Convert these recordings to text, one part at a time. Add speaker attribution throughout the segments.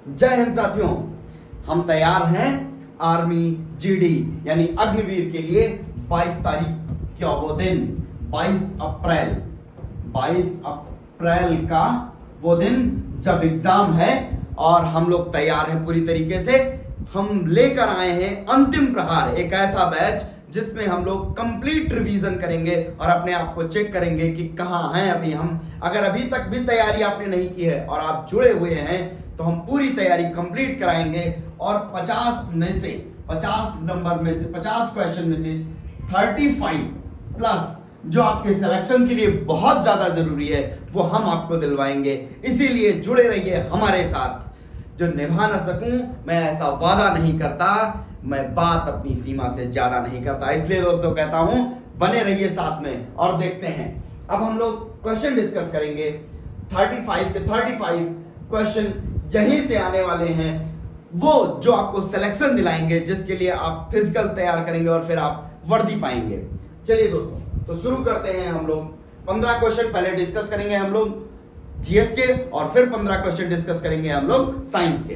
Speaker 1: जय हिंद साथियों, हम तैयार हैं आर्मी जीडी यानी अग्निवीर के लिए। 22 तारीख क्या वो दिन, 22 अप्रैल का वो दिन जब एग्जाम है और हम लोग तैयार हैं पूरी तरीके से। हम लेकर आए हैं अंतिम प्रहार, एक ऐसा बैच जिसमें हम लोग कंप्लीट रिवीजन करेंगे और अपने आप को चेक करेंगे कि कहाँ हैं अभी हम। अगर अभी तक भी तैयारी आपने नहीं की है और आप जुड़े हुए हैं तो हम पूरी तैयारी कंप्लीट कराएंगे और 50 नंबर में से 50 क्वेश्चन में से 35 प्लस जो आपके सिलेक्शन के लिए बहुत ज्यादा जरूरी है वो हम आपको दिलवाएंगे। इसीलिए जुड़े रहिए हमारे साथ। जो निभा ना सकूं मैं ऐसा वादा नहीं करता, मैं बात अपनी सीमा से ज्यादा नहीं करता। इसलिए दोस्तों कहता हूं बने रहिए साथ में और देखते हैं। अब हम लोग क्वेश्चन डिस्कस करेंगे। 35 के 35 क्वेश्चन यहीं से आने वाले हैं, वो जो आपको सिलेक्शन दिलाएंगे, जिसके लिए आप फिजिकल तैयार करेंगे और फिर आप वर्दी पाएंगे। चलिए दोस्तों, तो शुरू करते हैं। हम लोग 15 क्वेश्चन पहले डिस्कस करेंगे हम लोग जीएस के, और फिर 15 क्वेश्चन डिस्कस करेंगे हम लोग साइंस के।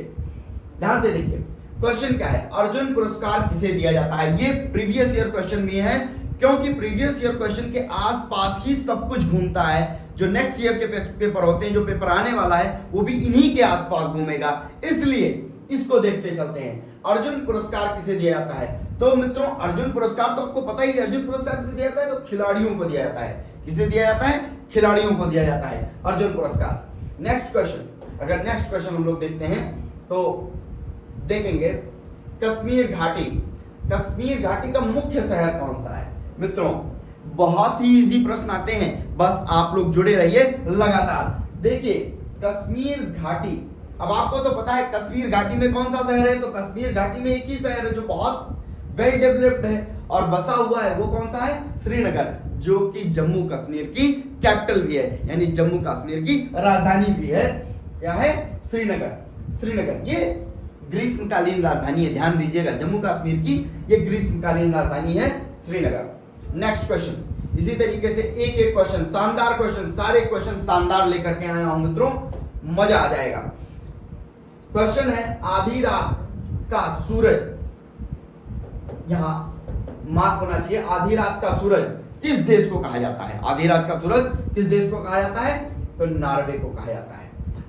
Speaker 1: ध्यान से देखिए क्वेश्चन क्या है, अर्जुन पुरस्कार किसे दिया जाता है। ये प्रीवियस ईयर क्वेश्चन भी है, क्योंकि प्रीवियस ईयर क्वेश्चन के आसपास ही सब कुछ घूमता है। जो नेक्स्ट ईयर के पेपर होते हैं, जो पेपर आने वाला है, वो भी इन्हीं के आसपास घूमेगा। इसलिए इसको देखते चलते हैं। अर्जुन पुरस्कार किसे दिया जाता है? तो मित्रों, अर्जुन पुरस्कार तो आपको पता ही है। अर्जुन पुरस्कार किसे दिया जाता है? तो खिलाड़ियों को दिया जाता है। किसे दिया जाता है? खिलाड़ियों को दिया जाता है अर्जुन पुरस्कार। नेक्स्ट क्वेश्चन, अगर नेक्स्ट क्वेश्चन हम लोग देखते हैं तो देखेंगे कश्मीर घाटी। कश्मीर घाटी का मुख्य शहर कौन सा है? मित्रों, बहुत ही इजी प्रश्न आते हैं, बस आप लोग जुड़े रहिए लगातार। देखिए कश्मीर घाटी, अब आपको तो पता है कश्मीर घाटी में कौन सा शहर है। तो कश्मीर घाटी में एक ही शहर है जो बहुत वेल डेवलप्ड है और बसा हुआ है। वो कौन सा है? श्रीनगर, जो कि जम्मू कश्मीर की कैपिटल भी है, यानी जम्मू कश्मीर की राजधानी भी है। क्या है? श्रीनगर। श्रीनगर ये ग्रीष्मकालीन राजधानी है, ध्यान दीजिएगा। जम्मू कश्मीर की ये ग्रीष्मकालीन राजधानी है श्रीनगर। नेक्स्ट क्वेश्चन, इसी तरीके से एक एक क्वेश्चन, शानदार क्वेश्चन, सारे क्वेश्चन शानदार लेकर के आया हूं मित्रों, मजा आ जाएगा। क्वेश्चन है आधी रात का सूरज, यहां मार्क होना चाहिए। आधी रात का सूरज किस देश को कहा जाता है? आधी रात का सूरज किस देश को कहा जाता है? तो नॉर्वे को कहा जाता है।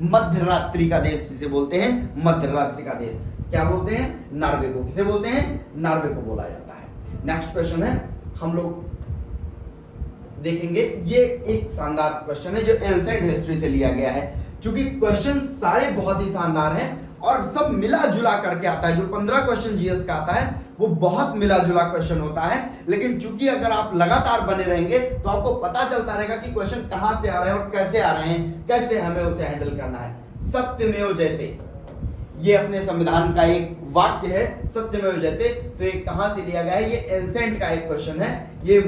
Speaker 1: मध्य रात्रि का देश जिसे बोलते हैं, मध्य रात्रि का देश क्या बोलते हैं? नॉर्वे को। किसे बोलते हैं? नॉर्वे को बोला जाता है। नेक्स्ट क्वेश्चन है, हम लोग देखेंगे, ये एक शानदार क्वेश्चन है जो एंसेंट हिस्ट्री से लिया गया है। क्योंकि क्वेश्चन सारे बहुत ही शानदार हैं और सब मिला जुला करके आता है। जो 15 क्वेश्चन जीएस का आता है वो बहुत मिला जुला क्वेश्चन होता है, लेकिन चूंकि अगर आप लगातार बने रहेंगे तो आपको पता चलता रहेगा कि क्वेश्चन कहां से आ रहे हैं और कैसे आ रहे हैं, कैसे हमें उसे हैंडल करना है। सत्यमेव जयते, ये अपने संविधान का एक वाक्य है, सत्यमेव जयते। तो ये कहां से लिया गया है? ये एंसेंट का एक क्वेश्चन है। ये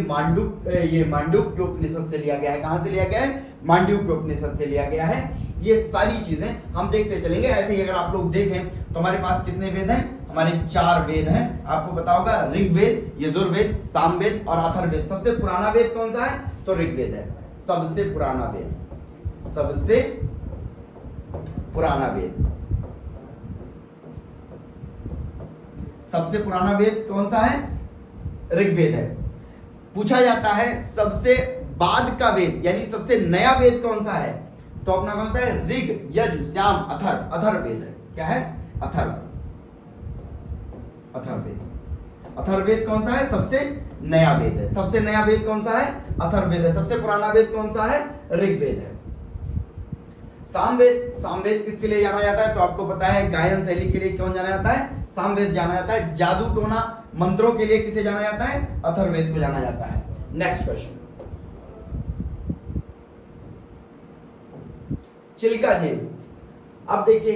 Speaker 1: मांडुक्य उपनिषद से लिया गया है। कहां से लिया गया है? मांडुक्य उपनिषद से लिया गया है। ये सारी चीजें हम देखते चलेंगे। ऐसे ही अगर आप लोग देखें तो हमारे पास कितने वेद हैं? हमारे 4 वेद हैं। आपको पता होगा ऋग्वेद, यजुर्वेद, सामवेद और अथर्ववेद। सबसे पुराना वेद कौन सा है? तो ऋग्वेद है। सबसे पुराना वेद, सबसे पुराना वेद, सबसे पुराना वेद कौन सा है? ऋग्वेद है। पूछा जाता है सबसे बाद का वेद यानी सबसे नया वेद कौन सा है? तो अपना कौन सा है? ऋग, यजु, साम, अथर्ववेद है। क्या है? अथर्ववेद। अथर्ववेद कौन सा है? सबसे नया वेद है। सबसे नया वेद कौन सा है? अथर्ववेद है। सबसे पुराना वेद कौन सा है? ऋग्वेद है। सामवेद, सामवेद किसके लिए जाना जाता है? तो आपको पता है गायन शैली के लिए क्यों जाना जाता है? सामवेद जाना जाता है। जादू टोना मंत्रों के लिए किसे जाना जाता है? अथर्ववेद को जाना जाता है। नेक्स्ट क्वेश्चन, चिल्का झील। अब देखिए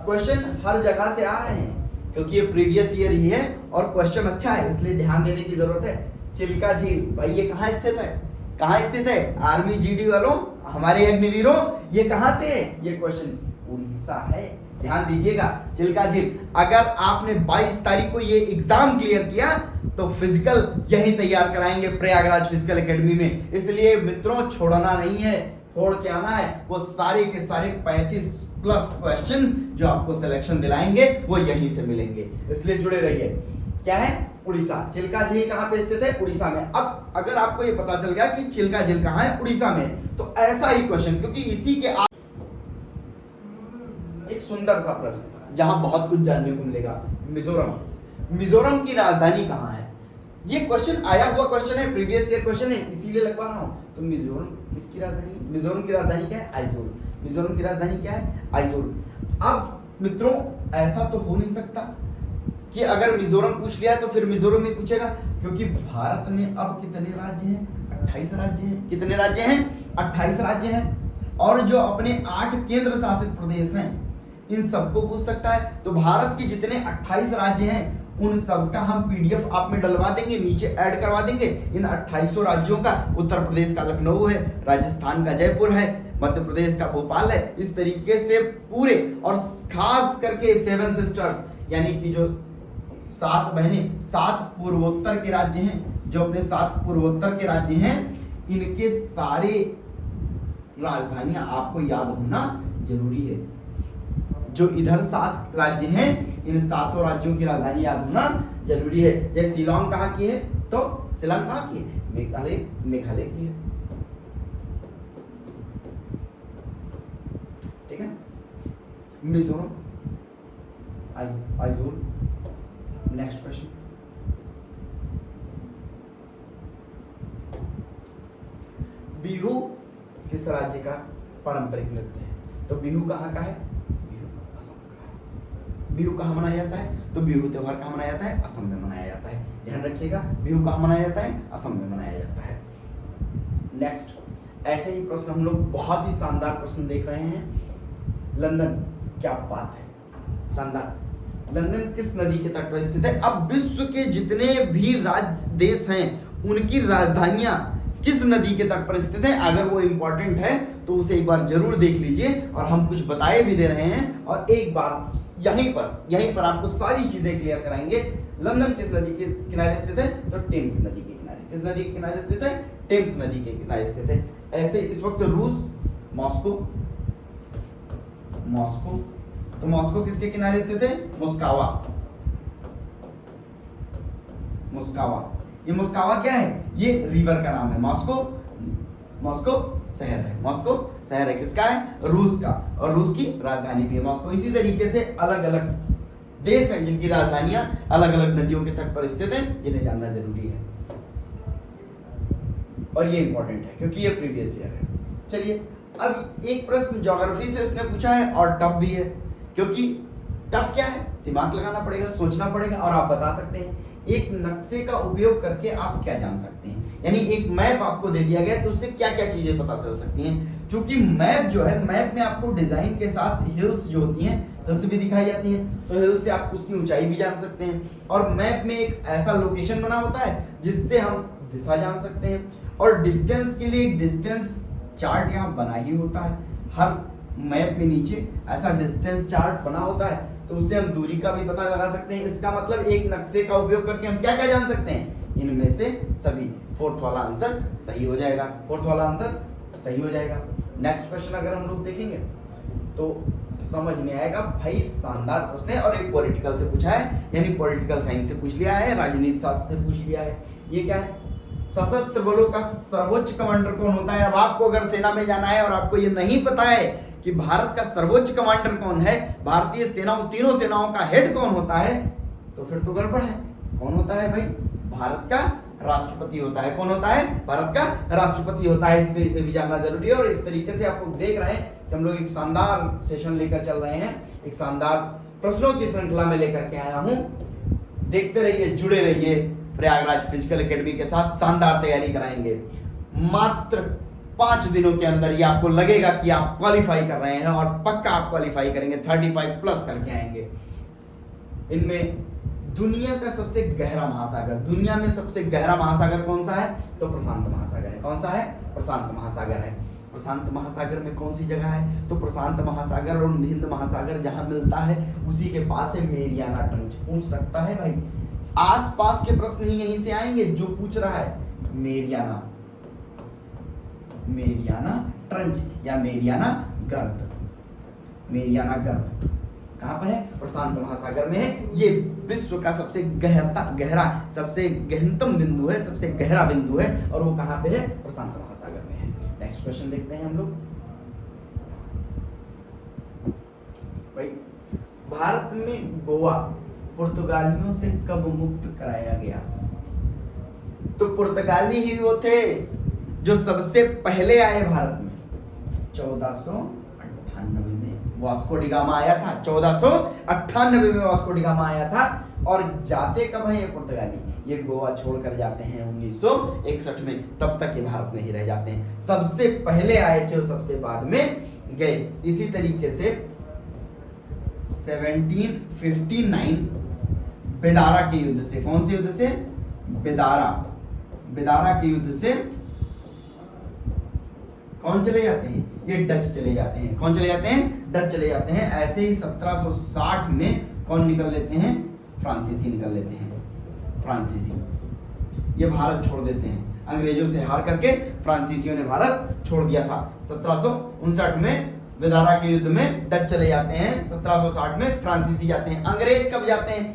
Speaker 1: क्वेश्चन हर जगह से आ रहे हैं क्योंकि ये प्रीवियस ईयर ही है और क्वेश्चन अच्छा है, इसलिए ध्यान देने की जरूरत है। चिल्का झील भाई ये कहाँ स्थित है? कहाँ स्थित है? आर्मी जीडी वालों, हमारे अग्निवीरों, ये कहाँ से है? ये क्वेश्चन उड़ीसा है। ध्यान दीजिएगा, चिल्का झील। अगर आपने 22 तारीख को ये एग्जाम क्लियर किया तो फिजिकल यही तैयार कराएंगे प्रयागराज फिजिकल एकेडमी में। इसलिए मित्रों छोड़ना नहीं है, फोड़ के आना है। वो सारे के सारे 35 प्लस क्वेश्चन जो आपको सिलेक्शन दिलाएंगे वो यहीं से मिलेंगे, इसलिए जुड़े रहिए। क्या है? उड़ीसा। चिल्का झील कहाँ पे स्थित है? उड़ीसा में। अब अगर आपको ये पता चल गया कि चिल्का झील कहाँ है? उड़ीसा में, तो ऐसा ही क्वेश्चन, क्योंकि इसी के एक सुंदर सा प्रश्न जहां बहुत कुछ जानने को मिलेगा। मिजोरम। मिजोरम की राजधानी कहाँ है? ये क्वेश्चन आया हुआ क्वेश्चन है, प्रीवियस ईयर क्वेश्चन है, इसीलिए लगवा रहा हूं। तो मिजोरम किसकी राजधानी? मिजोरम की राजधानी क्या है? आइजोल। मिजोरम की राजधानी क्या है? आइजोल। अब मित्रों ऐसा तो हो नहीं सकता कि अगर मिजोरम पूछ लिया तो फिर मिजोरम में पूछेगा, क्योंकि भारत में अब कितने राज्य हैं? 28 राज्य हैं। कितने राज्य हैं? 28 राज्य हैं। और जो अपने 8 केंद्र शासित प्रदेश हैं इन सबको पूछ सकता है। तो भारत के जितने 28 राज्य हैं उन सबका हम पीडीएफ आप में डलवा देंगे, नीचे ऐड करवा देंगे। इन 28 राज्यों का उत्तर प्रदेश का लखनऊ है, राजस्थान का जयपुर है, मध्य प्रदेश का भोपाल है। इस तरीके से पूरे, और खास करके 7 सिस्टर्स यानी कि जो 7 बहनें, 7 पूर्वोत्तर के राज्य हैं, जो अपने 7 पूर्वोत्तर के राज्य हैं, इनके सारे राजधानियां आपको याद होना जरूरी है। जो इधर 7 राज्य हैं इन 7 राज्यों की राजधानी याद होना जरूरी है। जैसे शिलोंग कहाँ की है? तो शिलोंग कहाँ की है? मेघालय की है। ठीक है। मिजोरम, आइजोल। Next question. बिहू किस राज्य का पारंपरिक नृत्य है? तो बिहू कहाँ का है? बिहू कहाँ मनाया जाता है? तो बिहू त्योहार कहाँ मनाया जाता है? असम में मनाया जाता है। ध्यान रखिएगा, बिहू कहाँ मनाया जाता है? असम में मनाया जाता है। नेक्स्ट, ऐसे ही प्रश्न हम लोग बहुत ही शानदार प्रश्न देख रहे हैं। लंदन, क्या बात है, शानदार। लंदन किस नदी के तट पर स्थित है? अब विश्व के जितने भी राज्य देश हैं उनकी राजधानियां किस नदी के तट पर स्थित है? अगर वो इंपॉर्टेंट है तो उसे एक बार जरूर देख लीजिए, और हम कुछ बताए भी दे रहे हैं, और एक बार यहीं पर आपको सारी चीजें क्लियर कराएंगे। लंदन किस नदी के किनारे स्थित है? तो टेम्स नदी के किनारे। किस नदी के किनारे स्थित है? टेम्स नदी के किनारे स्थित है। ऐसे इस वक्त रूस, मॉस्को, तो मॉस्को किसके किनारे स्थित है? मोस्कावा। ये मोस्कावा क्या है? ये रिवर का नाम है। मॉस्को शहर है। मॉस्को शहर है किसका है? रूस का, और रूस की राजधानी भी है मॉस्को। इसी तरीके से अलग अलग देश हैं जिनकी राजधानियां अलग अलग नदियों के तट पर स्थित हैं, जिन्हें जानना जरूरी है, और ये इंपॉर्टेंट है क्योंकि ये प्रीवियस ईयर है। चलिए, अब एक प्रश्न ज्योग्राफी से उसने पूछा है और टफ भी है, क्योंकि टफ क्या है? दिमाग लगाना पड़ेगा, सोचना पड़ेगा, और आप बता सकते हैं। एक नक्शे का उपयोग करके आप क्या जान सकते हैं, यानी एक मैप आपको दे दिया गया तो उससे क्या क्या चीजें पता चल सकती हैं। क्योंकि मैप जो है, मैप में आपको डिजाइन के साथ हिल्स जो होती हैं, हिल्स भी दिखाई जाती हैं, तो हिल से आप उसकी ऊंचाई भी जान सकते हैं। और मैप में एक ऐसा लोकेशन बना होता है जिससे हम दिशा जान सकते हैं, और डिस्टेंस के लिए एक डिस्टेंस चार्ट यहाँ बना ही होता है। हर मैप में नीचे ऐसा डिस्टेंस चार्ट बना होता है, तो उससे हम दूरी का भी पता लगा सकते हैं। इसका मतलब एक नक्शे का उपयोग करके हम क्या क्या जान सकते हैं? इनमें से सभी। फोर्थ वाला आंसर सही हो जाएगा। नेक्स्ट क्वेश्चन अगर हम लोग देखेंगे तो समझ में आएगा भाई, शानदार प्रश्न है, और एक पॉलिटिकल से पूछा है, यानी पॉलिटिकल साइंस से पूछ लिया है, राजनीति शास्त्र से पूछ लिया है। ये क्या है? सशस्त्र बलों का सर्वोच्च कमांडर कौन होता है? अब आपको अगर सेना में जाना है और आपको ये नहीं पता है कि भारत का सर्वोच्च कमांडर कौन है, भारतीय सेनाओं, तीनों सेनाओं का हेड कौन होता है, तो फिर तो गड़बड़ है। कौन होता है भाई? भारत का राष्ट्रपति होता है। कौन होता है? भारत का राष्ट्रपति होता है। इसलिए इसे भी जानना जरूरी है। और इस तरीके से आप लोग देख रहे हैं कि हम लोग एक शानदार सेशन लेकर चल रहे हैं, एक शानदार प्रश्नों की श्रृंखला में लेकर के आया हूं। देखते रहिए, जुड़े रहिए, प्रयागराज फिजिकल एकेडमी के साथ शानदार तैयारी कराएंगे। मात्र 5 दिनों के अंदर ये आपको लगेगा कि आप क्वालिफाई कर रहे हैं, और पक्का आप क्वालिफाई करेंगे, 35 प्लस करके आएंगे। इनमें दुनिया का सबसे गहरा महासागर, दुनिया में सबसे गहरा महासागर कौन सा है? तो प्रशांत महासागर है। कौन सा है? प्रशांत महासागर है। प्रशांत महासागर में कौन सी जगह है? तो प्रशांत महासागर और हिंद महासागर जहां मिलता है उसी के पास है मेरियाना ट्रेंच। पूछ सकता है भाई, आसपास के प्रश्न ही यहीं से आएंगे। जो पूछ रहा है मेरियाना, मेरियाना ट्रंच या मेरियाना गर्त। मेरियाना गर्त कहाँ पर है? प्रशांत महासागर में है। ये विश्व का सबसे गहरा सबसे गहनतम बिंदु है, सबसे गहरा बिंदु है, और वो कहाँ पे है? प्रशांत महासागर में है। नेक्स्ट क्वेश्चन देखते हैं हम लोग। भाई भारत में गोवा पुर्तगालियों से कब मुक्त कराया गया? तो पुर्तगाली ही वो थे जो सबसे पहले आए भारत में। 1498 में वास्को डी गामा आया था। 1498 में वास्को डी गामा आया था। और जाते कब है ये पुर्तगाली? ये गोवा छोड़कर जाते हैं 1961 में, तब तक ये भारत में ही रह जाते हैं। सबसे पहले आए थे और सबसे बाद में गए। इसी तरीके से 1759 बेदारा के युद्ध से, कौन से युद्ध से? बेदारा के युद्ध से कौन चले जाते हैं? ये डच चले जाते हैं। कौन चले जाते हैं? डच चले जाते हैं। ऐसे ही 1760 में कौन निकल लेते हैं? फ्रांसीसी निकल लेते हैं। फ्रांसीसी ये भारत छोड़ देते हैं। अंग्रेजों से हार करके फ्रांसीसियों ने भारत छोड़ दिया था। 1759 में बेदारा के युद्ध में डच चले जाते हैं। 1760 में फ्रांसीसी जाते हैं। अंग्रेज कब जाते हैं?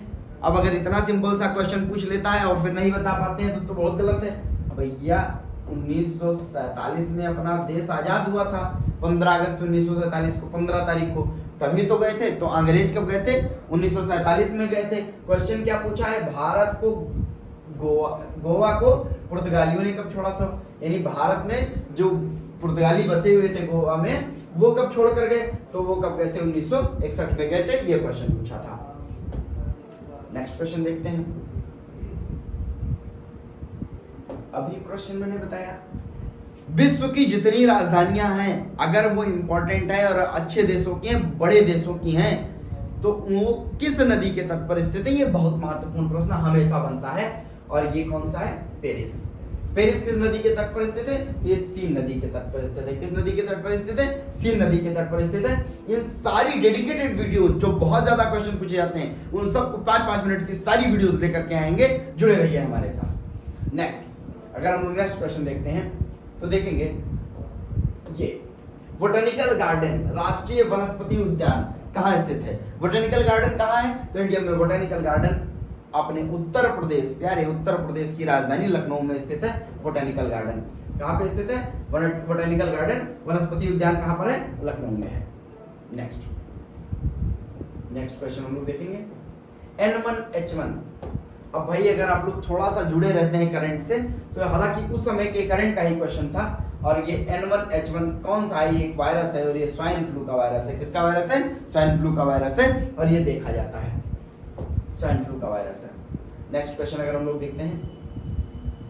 Speaker 1: अब अगर इतना सिंपल सा क्वेश्चन पूछ लेता है और फिर नहीं बता पाते हैं तो बहुत गलत है भैया। 1947 में अपना देश आजाद हुआ था। 15 अगस्त 1947 को, 15 तारीख को, तभी तो गए थे। तो अंग्रेज कब गए थे? 1947 में गए थे। क्वेश्चन क्या पूछा है? भारत को गोवा को पुर्तगालियों ने कब छोड़ा था? यानी भारत में जो पुर्तगाली बसे हुए थे गोवा में, वो कब छोड़ कर गए? तो वो कब गए थे? 1961 में गए थे। ये क्वेश्चन पूछा था। नेक्स्ट क्वेश्चन देखते हैं। अभी क्वेश्चन मैंने बताया विश्व की जितनी राजधानियां हैं, अगर वो इंपॉर्टेंट है और अच्छे देशों की हैं, बड़े देशों की हैं, तो वो किस नदी के तट पर स्थित है? ये बहुत महत्वपूर्ण प्रश्न हमेशा बनता है। और ये कौन सा है? पेरिस। पेरिस किस नदी के तट पर स्थित है? ये सीन नदी के तट पर स्थित है। किस नदी के तट पर स्थित है? सीन नदी के तट पर स्थित है। इन सारी डेडिकेटेड वीडियो जो बहुत ज्यादा क्वेश्चन पूछे जाते हैं, उन सबको 5-5 मिनट की सारी वीडियोस लेकर के आएंगे। जुड़े रहिए हमारे साथ। नेक्स्ट, अगर हम नेक्स्ट क्वेश्चन देखते हैं तो देखेंगे ये बोटेनिकल गार्डन, राष्ट्रीय वनस्पति उद्यान कहाँ स्थित है? बोटेनिकल गार्डन कहाँ है? तो इंडिया में बोटेनिकल गार्डन अपने उत्तर प्रदेश, प्यारे उत्तर प्रदेश की राजधानी लखनऊ में स्थित है। बोटेनिकल गार्डन कहाँ पे स्थित है? बोटेनिकल गार्डन वनस्पति उद्यान कहाँ पर है? लखनऊ में है। नेक्स्ट क्वेश्चन हम लोग देखेंगे N1H1। अब भाई अगर आप लोग थोड़ा सा जुड़े रहते हैं करंट से, तो हालांकि उस समय के करंट का ही क्वेश्चन था। और ये N1H1 कौन सा है? ये एक वायरस है और ये स्वाइन फ्लू का वायरस है। किसका वायरस है? स्वाइन फ्लू का वायरस है। और ये देखा जाता है, स्वाइन फ्लू का वायरस है। नेक्स्ट क्वेश्चन अगर हम लोग देखते हैं,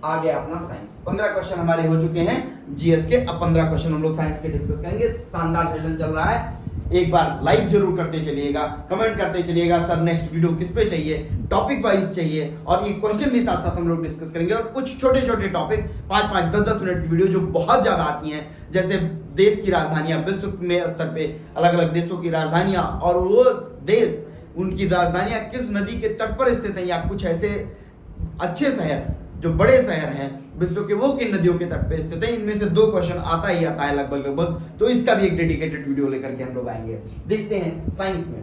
Speaker 1: आ गया अपना साइंस। 15 क्वेश्चन हमारे हो चुके हैं जीएस के। अब 15 क्वेश्चन हम लोग साइंस के डिस्कस करेंगे। शानदार सेशन चल रहा है। एक बार लाइक जरूर करते चलिएगा, कमेंट करते चलिएगा सर नेक्स्ट वीडियो किस पे चाहिए, टॉपिक वाइज चाहिए। और ये क्वेश्चन भी साथ साथ हम लोग डिस्कस करेंगे। और कुछ छोटे छोटे टॉपिक 5-5, 10-10 मिनट की वीडियो जो बहुत ज्यादा आती हैं, जैसे देश की राजधानियां, विश्व में स्तर पे अलग अलग देशों की राजधानियां, और वो देश उनकी राजधानियां किस नदी के तट पर स्थित हैं, या कुछ ऐसे अच्छे शहर जो बड़े शहर हैं विश्व के, वो किन नदियों के तट पे स्थित है। इनमें से 2 क्वेश्चन आता ही आता है लगभग। तो इसका भी एक डेडिकेटेड वीडियो लेकर के हम लोग आएंगे। देखते हैं साइंस में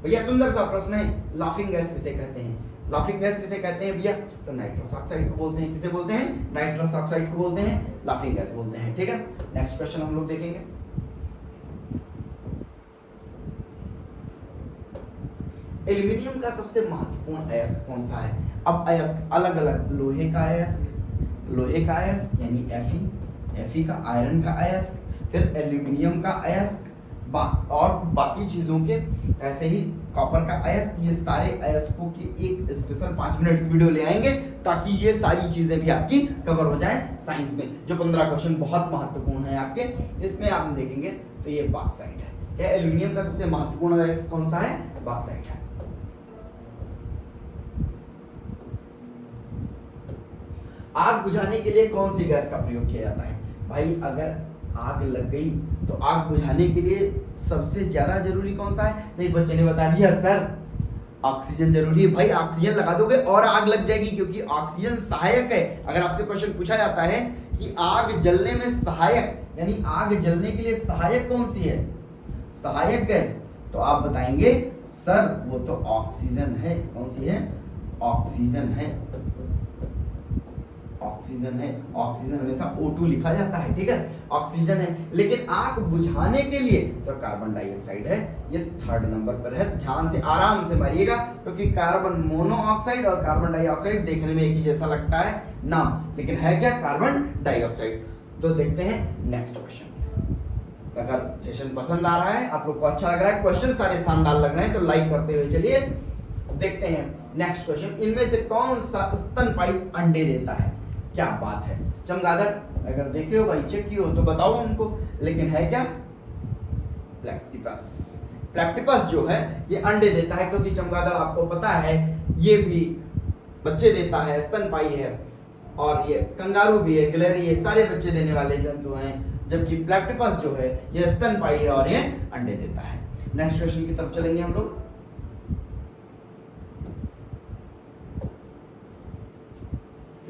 Speaker 1: भैया, सुंदर सा प्रश्न है, लाफिंग गैस किसे कहते हैं? लाफिंग गैस किसे कहते हैं भैया? तो नाइट्रस ऑक्साइड को बोलते हैं। किसे बोलते हैं? नाइट्रस ऑक्साइड को बोलते हैं, लाफिंग गैस बोलते हैं। ठीक है, नेक्स्ट क्वेश्चन हम लोग देखेंगे। एल्यूमिनियम का सबसे महत्वपूर्ण अयस्क कौन सा है? अब अयस्क अलग अलग, लोहे का अयस्क यानी Fe का, आयरन का अयस्क, फिर एल्यूमिनियम का अयस्क, और बाकी चीजों के ऐसे ही कॉपर का अयस्क। ये सारे अयस्कों की एक स्पेशल 5 मिनट की वीडियो ले आएंगे, ताकि ये सारी चीजें भी आपकी कवर हो जाए साइंस में। जो 15 क्वेश्चन बहुत महत्वपूर्ण है आपके, इसमें आप देखेंगे तो ये बॉक्साइट है। क्या एल्यूमिनियम का सबसे महत्वपूर्ण अयस्क कौन सा है? बॉक्साइट है। आग बुझाने के लिए कौन सी गैस का प्रयोग किया जाता है? भाई अगर आग लग गई तो आग बुझाने के लिए सबसे ज्यादा जरूरी कौन सा है? तो एक बच्चे ने बता दिया सर ऑक्सीजन जरूरी है। भाई ऑक्सीजन लगा दोगे और आग लग जाएगी, क्योंकि ऑक्सीजन सहायक है। अगर आपसे क्वेश्चन पूछा जाता है कि आग जलने में सहायक, यानी आग जलने के लिए सहायक कौन सी है, सहायक गैस, तो आप बताएंगे सर वो तो ऑक्सीजन है। कौन सी है, ऑक्सीजन है, ऑक्सीजन है। ऑक्सीजन हमेशा O2 लिखा जाता है, ठीक है, ऑक्सीजन है। लेकिन आग बुझाने के लिए तो कार्बन डाइऑक्साइड है, ये 3rd नंबर पर है। ध्यान से आराम से मारिएगा, क्योंकि कार्बन मोनोऑक्साइड और कार्बन डाइऑक्साइड देखने में एक ही जैसा लगता है नाम, लेकिन है क्या, कार्बन डाइऑक्साइड। तो देखते हैं नेक्स्ट क्वेश्चन। अगर सेशन पसंद आ रहा है, आप लोग को अच्छा लग रहा है, क्वेश्चन सारे शानदार लग रहे हैं, तो लाइक करते हुए चलिए देखते हैं नेक्स्ट क्वेश्चन। इनमें से कौन सा स्तनपायी अंडे देता है, क्या बात है। चमगादड़ अगर देखे हो भाई, चेक किए हो तो बताओ हमको, लेकिन है क्या, प्लैक्टिपस। प्लैक्टिपस जो है ये अंडे देता है, क्योंकि चमगादड़ आपको पता है ये भी बच्चे देता है, स्तनपायी है, और ये कंगारू भी है, गिलहरी है, सारे बच्चे देने वाले जंतु हैं, जबकि प्लैक्टिपस जो है ये स्तनपायी है और ये अंडे देता है। नेक्स्ट क्वेश्चन की तरफ चलेंगे हम लोग।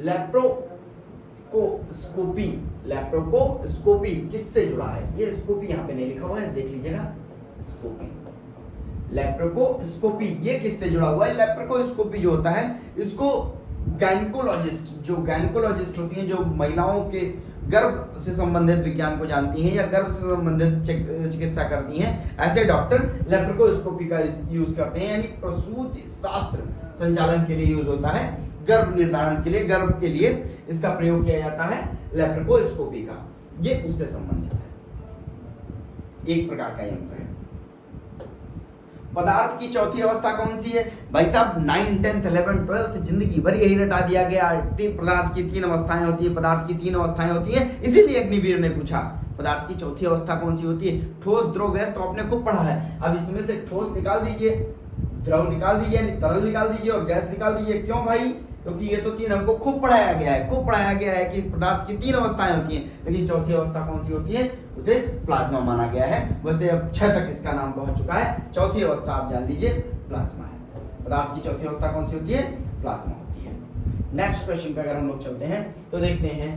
Speaker 1: लेप्रोकोस्कोपी, लेप्रोकोस्कोपी किससे जुड़ा है, ये स्कोपी यहाँ पे नहीं लिखा हुआ है, देख लीजिएगा, स्कोपी, लेप्रोकोस्कोपी ये किससे जुड़ा हुआ है। लेप्रोकोस्कोपी जो होता है इसको गायनिकोलॉजिस्ट, जो गायनिकोलॉजिस्ट होती हैं, जो महिलाओं के गर्भ से संबंधित विज्ञान को जानती हैं या गर्भ से संबंधित चिकित्सा करती हैं, ऐसे डॉक्टर लेप्रोकोस्कोपी का यूज करते हैं, यानी प्रसूति शास्त्र संचालन के लिए यूज होता है, गर्भ निर्धारण के लिए, गर्भ के लिए इसका प्रयोग किया जाता है लेप्रोकोस्कोपी का, ये उससे संबंधित है, एक प्रकार का यंत्र है। पदार्थ की चौथी अवस्था कौन सी है भाई साहब, 9, 10, 11, 12 जिंदगी भर यही रटा दिया गया। पदार्थ की 3 अवस्थाएं होती है, पदार्थ की 3 अवस्थाएं होती है, इसीलिए अग्निवीर ने पूछा पदार्थ की चौथी अवस्था कौन सी होती है। ठोस, द्रव, गैस तो आपने खूब पढ़ा है। अब इसमें से ठोस निकाल दीजिए, द्रव निकाल दीजिए, तरल निकाल दीजिए और गैस निकाल दीजिए। क्यों भाई, क्योंकि ये तो 3 हमको खूब पढ़ाया गया है, खूब पढ़ाया गया है कि पदार्थ की 3 अवस्थाएं होती हैं, लेकिन चौथी अवस्था कौन सी होती है, उसे प्लाज्मा माना गया है। वैसे अब 6 तक इसका नाम पहुंच चुका है, चौथी अवस्था आप जान लीजिए प्लाज्मा है। पदार्थ की चौथी अवस्था कौन सी होती है, प्लाज्मा होती है। नेक्स्ट क्वेश्चन पे अगर हम लोग चलते हैं तो देखते हैं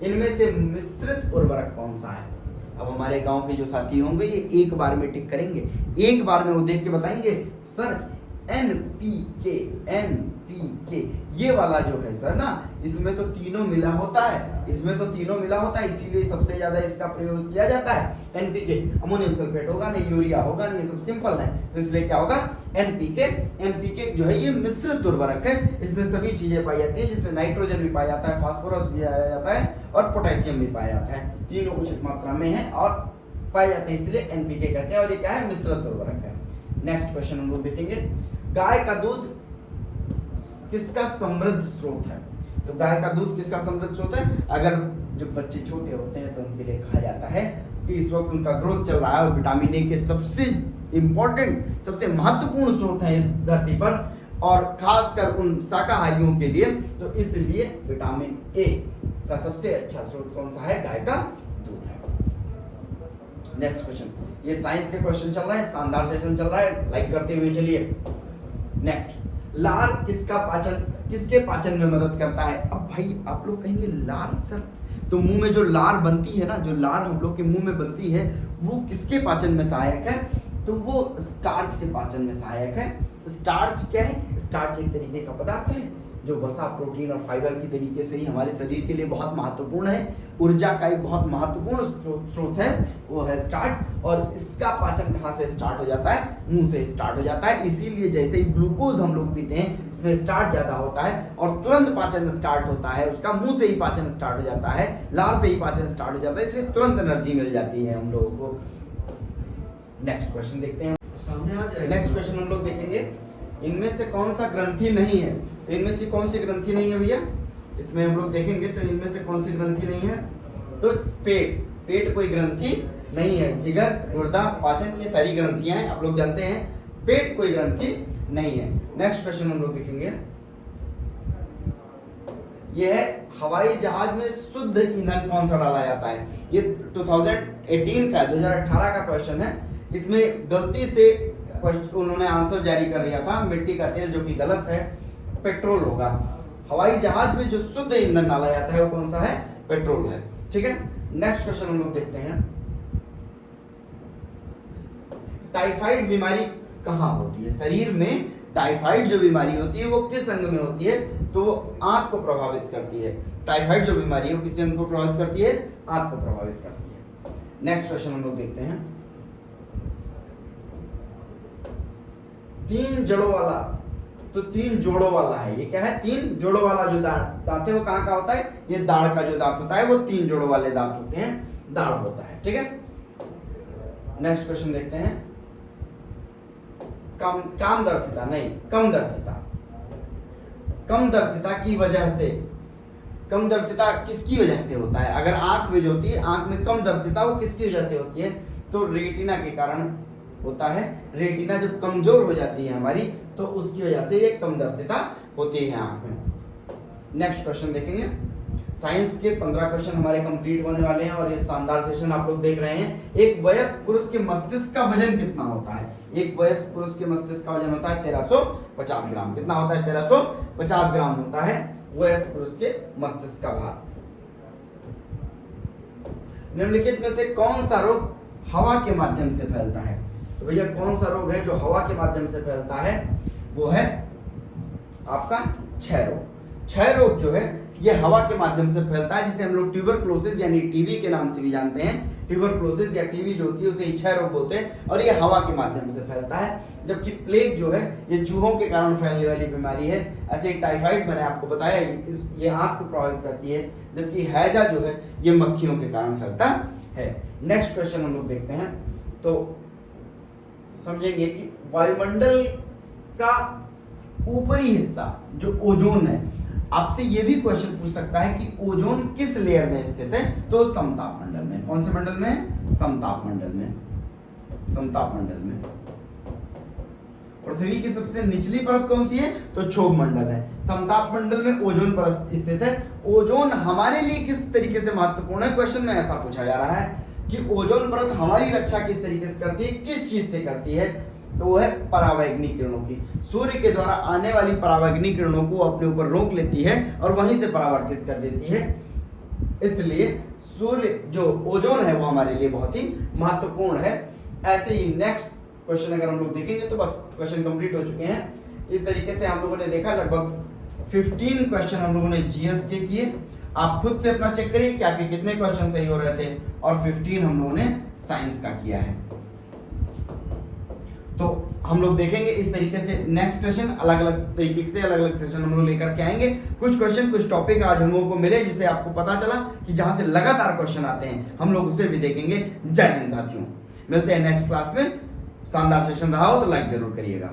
Speaker 1: इनमें से मिश्रित उर्वरक कौन सा है। अब हमारे गांव के जो साथी होंगे ये एक बार में टिक करेंगे, एक बार में वो देख के बताएंगे सर NPK, NPK ये वाला जो है सर ना, इसमें तो तीनों मिला होता है, इसमें तो तीनों मिला होता है, इसीलिए सबसे ज्यादा इसका प्रयोग किया जाता है। NPK, अमोनियम सल्फेट होगा नहीं, यूरिया होगा नहीं, ये सब सिंपल है, तो इसलिए क्या होगा NPK। NPK जो है ये मिश्रित उर्वरक है, इसमें सभी चीजें पाई जाती है, जिसमें नाइट्रोजन भी पाया जाता है, फास्फोरस भी पाया जाता है और पोटेशियम भी पाया जाता है, तीनों उचित मात्रा में है और पाए जाते हैं, इसलिए NPK कहते हैं, और ये क्या है, मिश्रित उर्वरक है। नेक्स्ट क्वेश्चन हम लोग देखेंगे, गाय का दूध किसका समृद्ध स्रोत है। तो गाय का दूध किसका समृद्ध स्रोत है, अगर जब बच्चे छोटे होते हैं तो उनके लिए कहा जाता है कि इस वक्त उनका ग्रोथ चल रहा है और विटामिन ए के सबसे इंपॉर्टेंट, सबसे महत्वपूर्ण स्रोत है इस धरती पर, और खासकर उन शाकाहारियों के लिए, तो इसलिए विटामिन ए का सबसे अच्छा स्रोत कौन सा है, गाय का दूध है। नेक्स्ट क्वेश्चन, ये साइंस के क्वेश्चन चल रहा है, शानदार सेशन चल रहा है, लाइक करते हुए चलिए। नेक्स्ट, लार किसके पाचन में मदद करता है। अब भाई आप लोग कहेंगे लार सर, तो मुंह में जो लार बनती है ना, जो लार हम लोग के मुंह में बनती है वो किसके पाचन में सहायक है, तो वो स्टार्च के पाचन में सहायक है। स्टार्च क्या है, स्टार्च एक तरीके का पदार्थ है जो वसा, प्रोटीन और फाइबर की तरीके से ही हमारे शरीर के लिए बहुत महत्वपूर्ण है, ऊर्जा का एक बहुत महत्वपूर्ण स्रोत है, वो है स्टार्च। और इसका पाचन कहाँ से स्टार्ट हो जाता है, मुंह से स्टार्ट हो जाता है, इसीलिए जैसे ही ग्लूकोज हम लोग पीते हैं उसमें स्टार्च ज्यादा होता है और तुरंत पाचन स्टार्ट होता है, उसका मुंह से ही पाचन स्टार्ट हो जाता है, लार से ही पाचन स्टार्ट हो जाता है, इसलिए तुरंत एनर्जी मिल जाती है हम लोगों को। नेक्स्ट क्वेश्चन देखते हैं, नेक्स्ट क्वेश्चन हम लोग देखेंगे, इनमें से कौन सा ग्रंथि नहीं है। तो इनमें से कौन सी ग्रंथि नहीं है भैया, इसमें हम लोग देखेंगे तो इनमें से कौन सी ग्रंथि नहीं है, तो पेट कोई ग्रंथि नहीं है, जिगर, गुर्दा, पाचन ये सारी ग्रंथियां हैं, आप लोग जानते हैं, पेट कोई ग्रंथि नहीं है। नेक्स्ट क्वेश्चन हम लोग देखेंगे, ये है हवाई जहाज में शुद्ध ईंधन कौन सा डाला जाता है। ये 2018 का क्वेश्चन है, इसमें गलती से उन्होंने आंसर जारी कर दिया था मिट्टी का तेल, जो कि गलत है, पेट्रोल होगा। हवाई जहाज में जो शुद्ध ईंधन डाला जाता है वो कौन सा है, पेट्रोल है। ठीक है, नेक्स्ट क्वेश्चन हम लोग देखते हैं, टाइफाइड बीमारी कहाँ होती है? शरीर में टाइफाइड जो बीमारी होती है वो किस अंग में होती है? तो आंत को प्रभावित करती है। टाइफाइड जो बीमारी है वो किस अंग को प्रभावित करती है? आंत को प्रभावित करती है। नेक्स्ट क्वेश्चन हम लोग देखते हैं, तीन जड़ों वाला, तो तीन जोड़ों वाला है, ये क्या है? तीन जोड़ों वाला जो दांत है वो कहाँ का होता है? ये दाढ़ का जो दांत होता है वो तीन जोड़ों वाले दांत होते हैं, दाढ़ होता है। ठीक है, नेक्स्ट क्वेश्चन देखते हैं, कामदर्शिता नहीं, कमदर्शिता, कमदर्शिता की वजह से, कमदर्शिता किसकी वजह से होता है? अगर आंख में जो होती है, आंख में कमदर्शिता, वो किसकी वजह से होती है? तो रेटिना के कारण होता है। रेटिना जब कमजोर हो जाती है हमारी, तो उसकी वजह से ये कमदर्शिता होती है आंख में। नेक्स्ट क्वेश्चन देखेंगे, साइंस के 15 क्वेश्चन हमारे कंप्लीट होने वाले हैं और ये शानदार सेशन आप लोग देख रहे हैं। एक वयस्क पुरुष के मस्तिष्क का वजन कितना होता है? एक वयस्क पुरुष के मस्तिष्क का वजन होता है 1350 ग्राम। कितना होता है? 1350 ग्राम होता है वयस्क पुरुष के मस्तिष्क का भार। निम्नलिखित में से कौन सा रोग हवा के माध्यम से फैलता है? तो भैया कौन सा रोग है जो हवा के माध्यम से फैलता है? वो है आपका क्षय रोग। क्षय रोग जो है ये हवा के माध्यम से फैलता है, जिसे हम लोग ट्यूबरक्लोसिस यानी टीबी के नाम से भी जानते हैं। ट्यूबरक्लोसिस या टीबी जो होती है उसे क्षय रोग बोलते हैं और ये हवा के माध्यम से फैलता है। जबकि प्लेग जो है ये चूहों के कारण फैलने वाली बीमारी है। ऐसे ही टाइफाइड मैंने आपको बताया ये आंख को प्रभावित करती है, जबकि हैजा जो है ये मक्खियों के कारण फैलता है। नेक्स्ट क्वेश्चन हम लोग देखते हैं, तो समझेंगे कि वायुमंडल का ऊपरी हिस्सा जो ओजोन है, आपसे ये भी क्वेश्चन पूछ सकता है कि ओजोन किस लेयर में स्थित है? तो समताप मंडल में। कौन से मंडल में? समताप मंडल में। समताप मंडल में। पृथ्वी की सबसे निचली परत कौन सी है? तो क्षोभ मंडल है। समताप मंडल में ओजोन परत स्थित है। ओजोन हमारे लिए किस तरीके से महत्वपूर्ण है? क्वेश्चन में ऐसा पूछा जा रहा है कि ओजोन परत हमारी रक्षा किस तरीके से करती है, किस चीज से करती है? तो वो है परावैंगनिक किरणों की। सूर्य के द्वारा आने वाली परावैंगनिक किरणों को अपने ऊपर रोक लेती है और वहीं से परावर्तित कर देती है। इसलिए सूर्य जो ओजोन है वो हमारे लिए बहुत ही महत्वपूर्ण है। ऐसे ही नेक्स्ट क्वेश्चन अगर हम लोग देखेंगे तो बस क्वेश्चन कंप्लीट हो चुके हैं। इस तरीके से हम लोगों ने देखा लगभग 15 क्वेश्चन हम लोगों ने जीएस के किए। आप खुद से अपना चेक करिए कि आपके कितने क्वेश्चन सही हो रहे थे, और 15 हम लोगों ने साइंस का किया है। तो हम लोग देखेंगे इस तरीके से नेक्स्ट सेशन, अलग अलग तरीके से अलग अलग सेशन हम लोग लेकर के आएंगे। कुछ क्वेश्चन कुछ टॉपिक आज हम लोगों को मिले जिससे आपको पता चला कि जहां से लगातार क्वेश्चन आते हैं हम लोग उसे भी देखेंगे। जय हिंद साथियों, मिलते हैं नेक्स्ट क्लास में। शानदार सेशन रहा हो तो लाइक जरूर करिएगा।